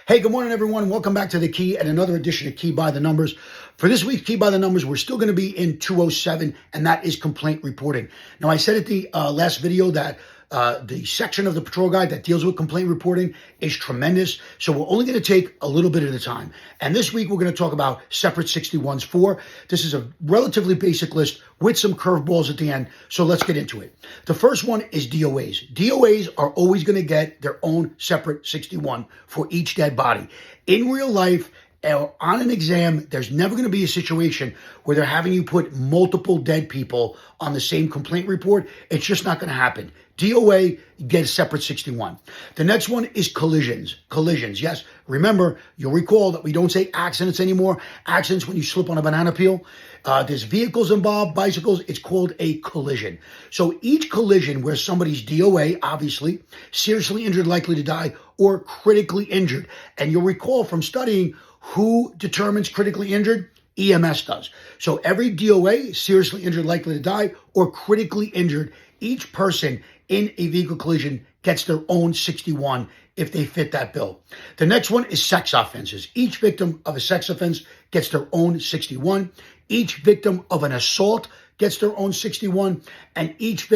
Hey, good morning, everyone. Welcome back to The Key and another edition of Key by the Numbers. For this week's Key by the Numbers, we're still going to be in 207, and that is complaint reporting. Now, I said at the last video that the section of the patrol guide that deals with complaint reporting is tremendous. So we're only going to take a little bit at a time. And this week, we're going to talk about separate 61s 4. This is a relatively basic list with some curveballs at the end. So let's get into it. The first one is DOAs. DOAs are always going to get their own separate 61 for each dead body. In real life, on an exam, there's never going to be a situation where they're having you put multiple dead people on the same complaint report. It's just not going to happen. DOA, get a separate 61. The next one is collisions. Collisions, yes. Remember, you'll recall that we don't say accidents anymore. Accidents when you slip on a banana peel. There's vehicles involved, bicycles. It's called a collision. So each collision where somebody's DOA, obviously, seriously injured, likely to die, or critically injured. And you'll recall from studying who determines critically injured? EMS does. So every DOA, seriously injured, likely to die, or critically injured, each person in a vehicle collision gets their own 61 if they fit that bill. The next one is sex offenses. Each victim of a sex offense gets their own 61. Each victim of an assault gets their own 61. And each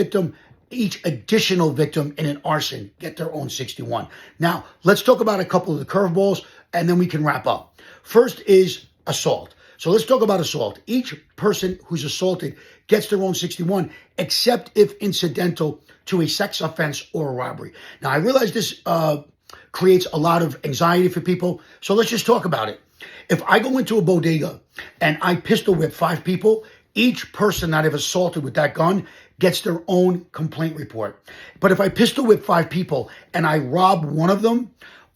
additional victim in an arson get their own 61. Now, let's talk about a couple of the curveballs, and then we can wrap up. First is assault. So let's talk about assault. Each person who's assaulted gets their own 61, except if incidental to a sex offense or a robbery. Now, I realize this creates a lot of anxiety for people, so let's just talk about it. If I go into a bodega and I pistol whip 5 people, each person that I've assaulted with that gun gets their own complaint report. But if I pistol whip 5 people and I rob one of them,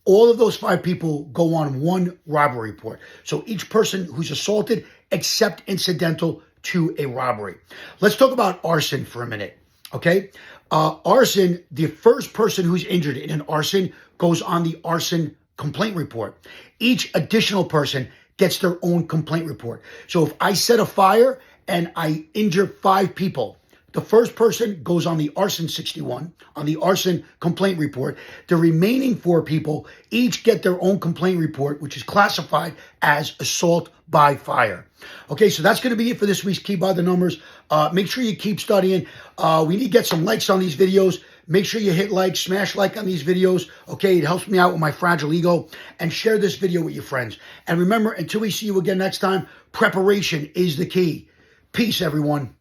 all of those 5 people go on one robbery report. So each person who's assaulted, except incidental to a robbery. Let's talk about arson for a minute, okay? Arson, the first person who's injured in an arson goes on the arson complaint report. Each additional person gets their own complaint report. So if I set a fire and I injure 5 people, the first person goes on the arson 61, on the arson complaint report. The remaining 4 people each get their own complaint report, which is classified as assault by fire. Okay, so that's going to be it for this week's Key by the Numbers. Make sure you keep studying. We need to get some likes on these videos. Make sure you hit like, smash like on these videos. Okay, it helps me out with my fragile ego. And share this video with your friends. And remember, until we see you again next time, preparation is the key. Peace, everyone.